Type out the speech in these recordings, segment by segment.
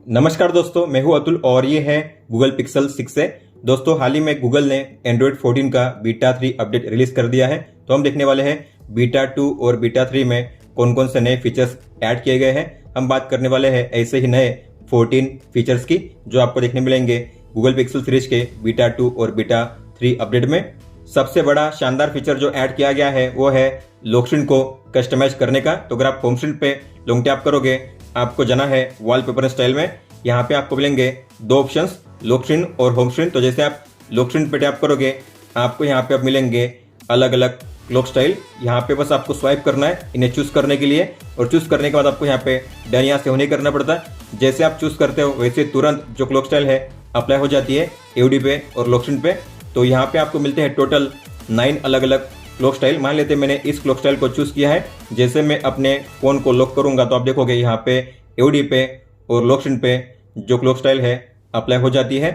नमस्कार दोस्तों, मैं हूं अतुल और ये है गूगल पिक्सल 6 से। दोस्तों, हाल ही में गूगल ने एंड्रॉयड 14 का बीटा 3 अपडेट रिलीज कर दिया है। तो हम देखने वाले हैं बीटा 2 और बीटा 3 में कौन कौन से नए फीचर्स ऐड किए गए हैं। हम बात करने वाले हैं ऐसे ही नए 14 फीचर्स की जो आपको देखने मिलेंगे गूगल पिक्सल सीरीज के बीटा 2 और बीटा 3 अपडेट में। सबसे बड़ा शानदार फीचर जो ऐड किया गया है वो है लॉक स्क्रीन को कस्टमाइज करने का। तो अगर आप होम स्क्रीन पे लॉन्ग टैप करोगे, आपको जाना है वॉलपेपर स्टाइल में। यहाँ पे आपको मिलेंगे दो ऑप्शंस, लॉक स्क्रीन और होम स्क्रीन। तो जैसे आप लॉक स्क्रीन पे टैप करोगे, आपको यहाँ पे अब मिलेंगे अलग अलग लॉक स्टाइल। यहाँ पे बस आपको स्वाइप करना है इन्हें चूज करने के लिए, और चूज करने के बाद आपको यहाँ पे डन यहाँ से होने करना पड़ता है। जैसे आप चूज करते हो वैसे तुरंत जो क्लॉक स्टाइल है अप्लाई हो जाती है एओडी पे और लॉक स्क्रीन पे। तो यहाँ पे आपको मिलते हैं टोटल 9 अलग अलग क्लॉक स्टाइल। मान लेते हैं मैंने इस क्लॉक स्टाइल को चूज किया है। जैसे मैं अपने फोन को लॉक करूंगा तो आप देखोगे यहाँ पे एओडी पे और लॉक स्क्रीन पे जो क्लॉक स्टाइल है अप्लाई हो जाती है।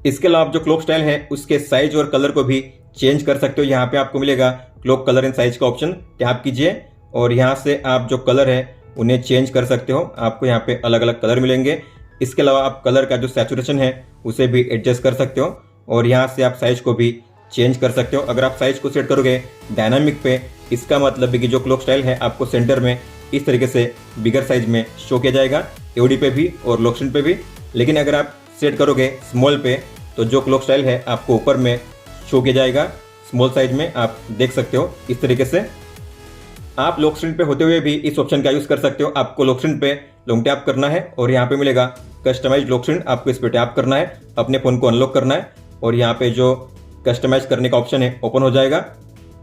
इसके अलावा जो क्लॉक स्टाइल है उसके साइज और कलर को भी चेंज कर सकते हो। यहाँ पे आपको मिलेगा क्लॉक कलर एंड साइज का ऑप्शन, टैप कीजिए और यहाँ से आप जो कलर है उन्हें चेंज कर सकते हो। आपको यहाँ पे अलग अलग कलर मिलेंगे। इसके अलावा आप कलर का जो सैचुरेशन है उसे भी एडजस्ट कर सकते हो और यहाँ से आप साइज को भी चेंज कर सकते हो। अगर आप साइज को सेट करोगे डायनामिक पे, इसका मतलब है कि जो क्लॉक स्टाइल है आपको सेंटर में इस तरीके से बिगर साइज में शो किया जाएगा, एओडी पे भी और लॉक स्क्रीन पे भी। लेकिन अगर आप सेट करोगे स्मॉल पे तो जो क्लॉक स्टाइल है आपको ऊपर में शो किया जाएगा स्मॉल साइज में। आप देख सकते हो इस तरीके से। आप लॉक स्क्रीन पे होते हुए भी इस ऑप्शन का यूज कर सकते हो। आपको लॉक स्क्रीन पे लॉन्ग टैप करना है और यहाँ पे मिलेगा कस्टमाइज लॉक स्क्रीन। आपको इस पे टैप करना है, अपने फोन को अनलॉक करना है और यहाँ पे जो कस्टमाइज करने का ऑप्शन है ओपन हो जाएगा।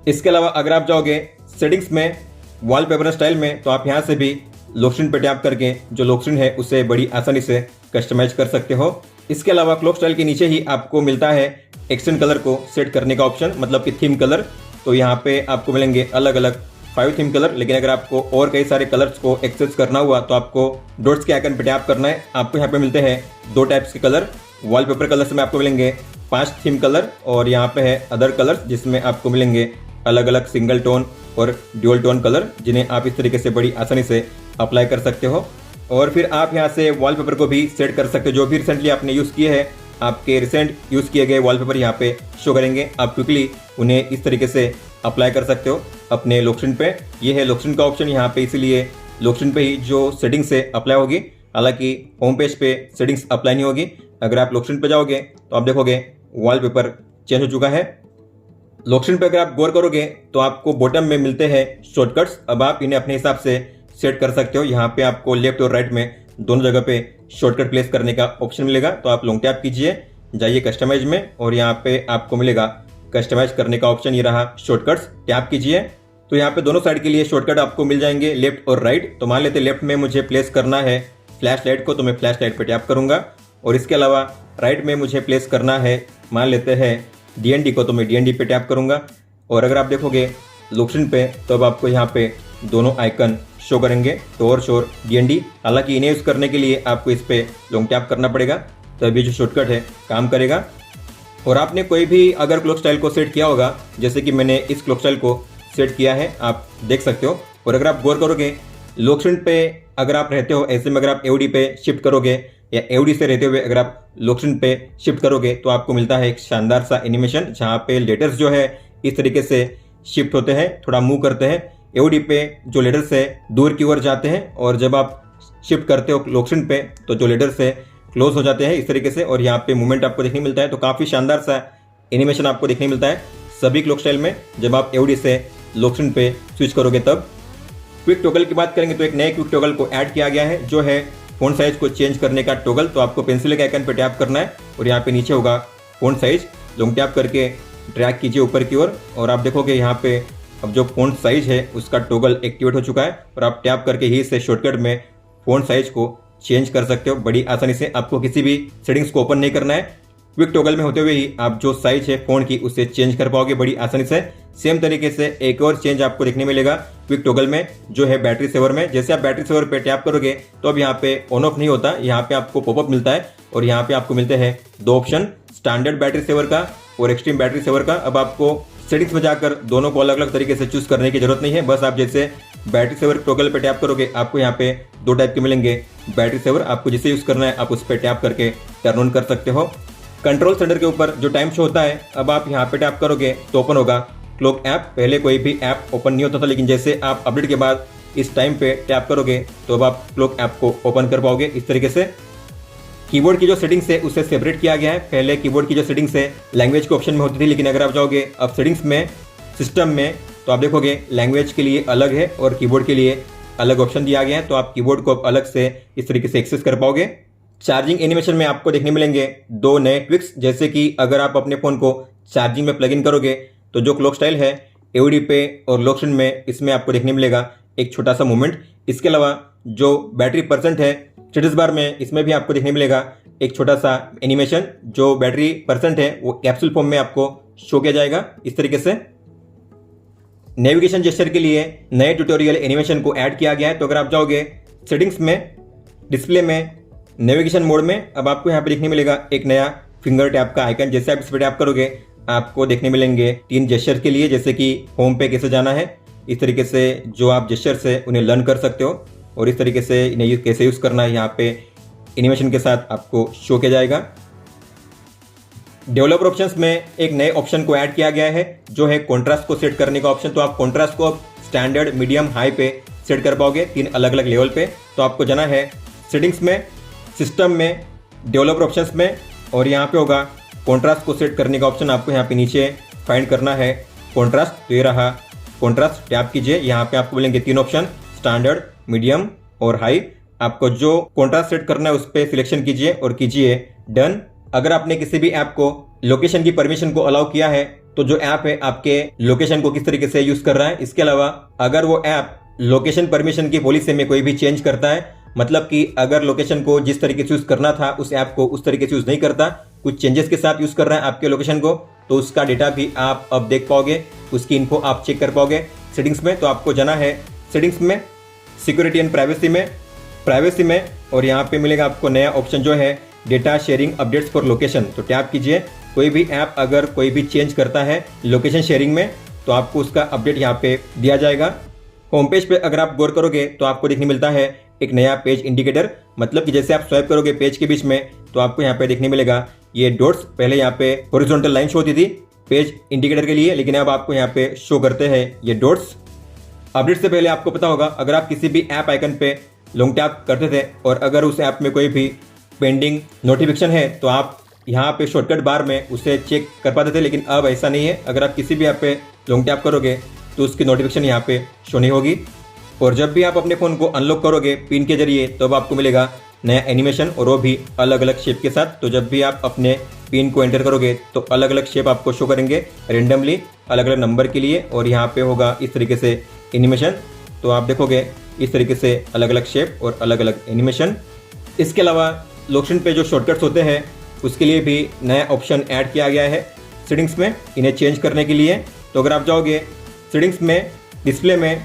इसके अलावा अगर आप जाओगे सेटिंग्स में वॉलपेपर स्टाइल में, तो आप यहाँ से भी लॉक स्क्रीन पे टैप करके जो लॉक स्क्रीन है उसे बड़ी आसानी से कस्टमाइज कर सकते हो। इसके अलावा क्लॉक स्टाइल के नीचे ही आपको मिलता है एक्सटेंड कलर को सेट करने का ऑप्शन, मतलब कि थीम कलर। तो यहाँ पे आपको मिलेंगे अलग अलग 5 थीम कलर। लेकिन अगर आपको और कई सारे कलर्स को एक्सेस करना हुआ तो आपको डॉट्स के आइकन पे टैप करना है। आपको यहाँ पे मिलते हैं 2 टाइप्स के कलर। वॉलपेपर कलर्स में आपको मिलेंगे 5 थीम कलर और यहाँ पे है अदर कलर्स जिसमें आपको मिलेंगे अलग अलग सिंगल टोन और ड्यूअल टोन कलर, जिन्हें आप इस तरीके से बड़ी आसानी से अप्लाई कर सकते हो। और फिर आप यहाँ से वॉलपेपर को भी सेट कर सकते हो। जो भी रिसेंटली आपने यूज़ किए हैं, आपके रिसेंट यूज़ किए गए वॉलपेपर यहाँ पे शो करेंगे। आप क्विकली उन्हें इस तरीके से अप्लाई कर सकते हो अपने लॉक स्क्रीन पे। ये है लॉक स्क्रीन का ऑप्शन यहाँ पे, इसीलिए लॉक स्क्रीन पे ही जो सेटिंग्स से अप्लाई होगी। हालांकि होम पेज पे सेटिंग्स अप्लाई नहीं होगी। अगर आप लॉक स्क्रीन पे जाओगे तो आप देखोगे वॉलपेपर चेंज हो चुका है। लॉक स्क्रीन पे अगर आप गौर करोगे तो आपको बॉटम में मिलते हैं शॉर्टकट्स। अब आप इन्हें अपने हिसाब से सेट कर सकते हो। यहाँ पे आपको लेफ्ट और राइट में दोनों जगह पे शॉर्टकट प्लेस करने का ऑप्शन मिलेगा। तो आप लॉन्ग टैप कीजिए, जाइए कस्टमाइज में और यहाँ पे आपको मिलेगा कस्टमाइज करने का ऑप्शन। ये रहा शॉर्टकट्स, टैप कीजिए तो यहाँ पे दोनों साइड के लिए शॉर्टकट आपको मिल जाएंगे, लेफ्ट और राइट। तो मान लेते लेफ्ट में मुझे प्लेस करना है फ्लैश लाइट को, तो मैं फ्लैश लाइट पे टैप करूंगा। और इसके अलावा राइट में मुझे प्लेस करना है, मान लेते हैं डीएनडी को, तो मैं डीएनडी पे टैप करूंगा। और अगर आप देखोगे लॉक स्क्रीन पे तो अब आपको यहाँ पे दोनों आइकन शो करेंगे, टॉर्च और डीएनडी। हालांकि इन्हें यूज़ करने के लिए आपको इस पे लॉन्ग टैप करना पड़ेगा, तभी जो शॉर्टकट है काम करेगा। और आपने कोई भी अगर क्लॉक स्टाइल को सेट किया होगा, जैसे कि मैंने इस क्लॉक स्टाइल को सेट किया है, आप देख सकते हो। और अगर आप गौर करोगे लॉक स्क्रीन पे अगर आप रहते हो, ऐसे में अगर आप एओडी पे शिफ्ट करोगे या एओडी से रहते हुए अगर आप लॉक स्क्रीन पे शिफ्ट करोगे तो आपको मिलता है एक शानदार सा एनिमेशन, जहाँ पे लेटर्स जो है इस तरीके से शिफ्ट होते हैं, थोड़ा मूव करते हैं। एओडी पे जो लेटर्स है दूर की ओर जाते हैं और जब आप शिफ्ट करते हो लॉक स्क्रीन पे तो जो लेटर्स है क्लोज हो जाते हैं इस तरीके से, और यहाँ पे मूवमेंट आपको देखने मिलता है। तो काफ़ी शानदार सा एनिमेशन आपको देखने मिलता है सभी क्लॉक स्टाइल में जब आप एओडी से लॉक स्क्रीन पे स्विच करोगे तब। क्विक टॉगल की बात करेंगे तो एक नए क्विक टॉगल को ऐड किया गया है, जो है फ़ॉन्ट साइज को चेंज करने का टॉगल। तो आपको पेंसिल के आइकन पे टैप करना है और यहाँ पे नीचे होगा फ़ॉन्ट साइज, लॉन्ग टैप करके ड्रैग कीजिए ऊपर की ओर और आप देखोगे यहाँ पे अब जो फ़ॉन्ट साइज है उसका टॉगल एक्टिवेट हो चुका है। और आप टैप करके ही से शॉर्टकट में फ़ॉन्ट साइज को चेंज कर सकते हो बड़ी आसानी से। आपको किसी भी सेटिंग्स को ओपन नहीं करना है, क्विक टॉगल में होते हुए ही आप जो साइज है फ़ॉन्ट की उसे चेंज कर पाओगे बड़ी आसानी से। सेम तरीके से एक और चेंज आपको देखने मिलेगा क्विक टॉगल में, जो है बैटरी सेवर में। जैसे आप बैटरी सेवर पे टैप करोगे तो अब यहाँ पे ऑन ऑफ नहीं होता, यहाँ पे आपको पॉपअप मिलता है और यहाँ पे आपको मिलते हैं 2 ऑप्शन, स्टैंडर्ड बैटरी सेवर का और एक्सट्रीम बैटरी सेवर का। अब आपको सेटिंग्स में जाकर दोनों को अलग अलग तरीके से चूज करने की जरूरत नहीं है। बस आप जैसे बैटरी सेवर टॉगल पे टैप करोगे आपको यहाँ पे दो टाइप के मिलेंगे बैटरी सेवर, आपको जिसे यूज़ करना है आप उस पर टैप करके टर्न ऑन कर सकते हो। कंट्रोल सेंटर के ऊपर जो टाइम शो होता है, अब आप यहाँ पे टैप करोगे तो ओपन होगा क्लॉक ऐप। पहले कोई भी ऐप ओपन नहीं होता था, लेकिन जैसे आप अपडेट के बाद इस टाइम पे टैप करोगे तो अब आप क्लॉक ऐप को ओपन कर पाओगे इस तरीके से। कीबोर्ड की जो सेटिंग्स है उसे सेपरेट किया गया है। पहले कीबोर्ड की जो सेटिंग्स है लैंग्वेज के ऑप्शन में होती थी, लेकिन अगर आप जाओगे अब सेटिंग्स में सिस्टम में तो आप देखोगे लैंग्वेज के लिए अलग है और कीबोर्ड के लिए अलग ऑप्शन दिया गया है, तो आप कीबोर्ड को अब अलग से इस तरीके से एक्सेस कर पाओगे। चार्जिंग एनिमेशन में आपको देखने मिलेंगे दो नए ट्विक्स, जैसे कि अगर आप अपने फ़ोन को चार्जिंग में प्लग इन करोगे तो जो क्लॉक स्टाइल है एओडी पे और लॉक स्क्रीन में इसमें आपको देखने मिलेगा एक छोटा सा मूवमेंट। इसके अलावा जो बैटरी परसेंट है स्टेटस बार में इसमें भी आपको देखने मिलेगा एक छोटा सा एनिमेशन। जो बैटरी परसेंट है वो कैप्सूल फॉर्म में आपको शो किया जाएगा इस तरीके से। नेविगेशन जेस्चर के लिए नए ट्यूटोरियल एनिमेशन को ऐड किया गया है, तो अगर आप जाओगे सेटिंग्स में डिस्प्ले में नेविगेशन मोड में अब आपको यहाँ पे देखने मिलेगा एक नया फिंगर टैप का आइकन। जैसे आप इस पर टैप करोगे आपको देखने मिलेंगे 3 जेस्चर के लिए, जैसे कि होम पे कैसे जाना है, इस तरीके से जो आप जेस्चर्स है उन्हें लर्न कर सकते हो और इस तरीके से इन्हें कैसे यूज़ करना है यहाँ पे एनिमेशन के साथ आपको शो किया जाएगा। डेवलपर ऑप्शंस में एक नए ऑप्शन को ऐड किया गया है जो है कॉन्ट्रास्ट को सेट करने का ऑप्शन। तो आप कॉन्ट्रास्ट को स्टैंडर्ड, मीडियम, हाई पे सेट कर पाओगे 3 अलग अलग लेवल पे। तो आपको जाना है सेटिंग्स में, सिस्टम में, डेवलपर ऑप्शंस में और यहाँ पे होगा कॉन्ट्रास्ट को सेट करने का ऑप्शन। आपको यहाँ पे नीचे फाइंड करना है कॉन्ट्रास्ट, तो ये रहा कॉन्ट्रास्ट, टैप कीजिए। यहाँ पे आपको मिलेंगे 3 ऑप्शन, स्टैंडर्ड, मीडियम और हाई। आपको जो कॉन्ट्रास्ट सेट करना है उस पर सिलेक्शन कीजिए और कीजिए डन। अगर आपने किसी भी ऐप को लोकेशन की परमिशन को अलाउ किया है तो जो ऐप है आपके लोकेशन को किस तरीके से यूज कर रहा है। इसके अलावा अगर वो ऐप लोकेशन परमिशन की पॉलिसी में कोई भी चेंज करता है, मतलब कि अगर लोकेशन को जिस तरीके से यूज करना था उस ऐप को उस तरीके से यूज नहीं करता, कुछ चेंजेस के साथ यूज कर रहा है आपके लोकेशन को, तो उसका डेटा भी आप अब देख पाओगे, उसकी इन्फो आप चेक कर पाओगे सेटिंग्स में। तो आपको जाना है सेटिंग्स में, सिक्योरिटी एंड प्राइवेसी में और यहाँ पे मिलेगा आपको नया ऑप्शन जो है data sharing updates for location. तो टैप कीजिए। कोई भी ऐप अगर कोई भी चेंज करता है लोकेशन शेयरिंग में तो आपको उसका अपडेट यहाँ पे दिया जाएगा। होम पेज पे अगर आप गौर करोगे तो आपको देखने मिलता है एक नया पेज इंडिकेटर, मतलब कि जैसे आप स्वाइप करोगे पेज के बीच में तो आपको यहाँ पे देखने मिलेगा ये डॉट्स। पहले यहाँ पे हॉरिजॉन्टल लाइन शो होती थी पेज इंडिकेटर के लिए, लेकिन अब आपको यहाँ पे शो करते हैं ये डॉट्स। अपडेट से पहले आपको पता होगा अगर आप किसी भी ऐप आइकन पे लॉन्ग टैप करते थे और अगर उस ऐप में कोई भी पेंडिंग नोटिफिकेशन है तो आप यहाँ पे शॉर्टकट बार में उसे चेक कर पाते थे, लेकिन अब ऐसा नहीं है। अगर आप किसी भी ऐप पे लॉन्ग टैप करोगे तो उसकी नोटिफिकेशन यहाँ पे शो नहीं होगी। और जब भी आप अपने फ़ोन को अनलॉक करोगे पिन के जरिए तो अब आपको मिलेगा नया एनिमेशन और वो भी अलग अलग शेप के साथ। तो जब भी आप अपने पिन को एंटर करोगे तो अलग अलग शेप आपको शो करेंगे रेंडमली अलग अलग नंबर के लिए और यहाँ पे होगा इस तरीके से एनिमेशन। तो आप देखोगे इस तरीके से अलग अलग शेप और अलग अलग एनिमेशन। इसके अलावा लॉक स्क्रीन पे जो शॉर्टकट्स होते हैं उसके लिए भी नया ऑप्शन ऐड किया गया है सेटिंग्स में, इन्हें चेंज करने के लिए। तो अगर आप जाओगे सेटिंग्स में, डिस्प्ले में,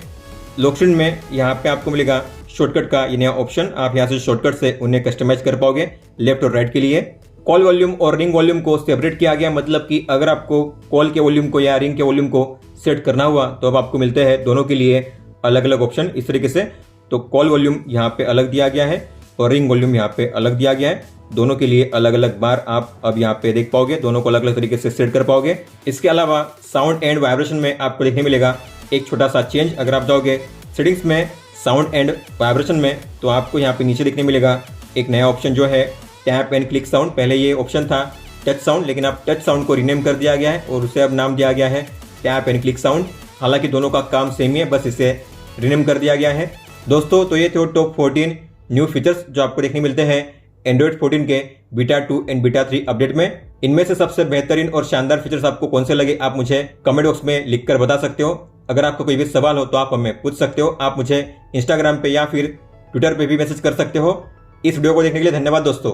लॉक स्क्रीन में, यहाँ पे आपको मिलेगा शॉर्टकट का ये नया ऑप्शन। आप यहाँ से शॉर्टकट से उन्हें कस्टमाइज कर पाओगे लेफ्ट और राइट के लिए। कॉल वॉल्यूम और रिंग वॉल्यूम को सेपरेट किया गया, मतलब कि अगर आपको कॉल के वॉल्यूम को या रिंग के वॉल्यूम को सेट करना हुआ तो अब आपको मिलते हैं दोनों के लिए अलग अलग ऑप्शन इस तरीके से। तो कॉल वॉल्यूम यहाँ पे अलग दिया गया है और रिंग वॉल्यूम यहाँ पे अलग दिया गया है। दोनों के लिए अलग अलग बार आप अब यहाँ पे देख पाओगे, दोनों को अलग अलग तरीके से सेट कर पाओगे। इसके अलावा साउंड एंड वाइब्रेशन में आपको देखने मिलेगा एक छोटा सा चेंज। अगर आप जाओगे सेटिंग्स में, साउंड एंड वाइब्रेशन में, तो आपको यहाँ पे नीचे देखने मिलेगा एक नया ऑप्शन जो है टैप एंड क्लिक साउंड। पहले ये ऑप्शन था टच साउंड, लेकिन अब टच साउंड को रीनेम कर दिया गया है और उसे अब नाम दिया गया है टैप एंड क्लिक साउंड। हालांकि दोनों का काम सेम ही है, बस इसे रीनेम कर दिया गया है। दोस्तों तो ये थे टॉप 14 न्यू फीचर्स जो आपको देखने मिलते हैं एंड्रॉइड 14 के बीटा 2 एंड बीटा 3 अपडेट में। इनमें से सबसे बेहतरीन और शानदार फीचर्स आपको कौन से लगे आप मुझे कमेंट बॉक्स में लिखकर बता सकते हो। अगर आपको कोई भी सवाल हो तो आप हमें पूछ सकते हो। आप मुझे इंस्टाग्राम पे या फिर ट्विटर पे भी मैसेज कर सकते हो। इस वीडियो को देखने के लिए धन्यवाद दोस्तों।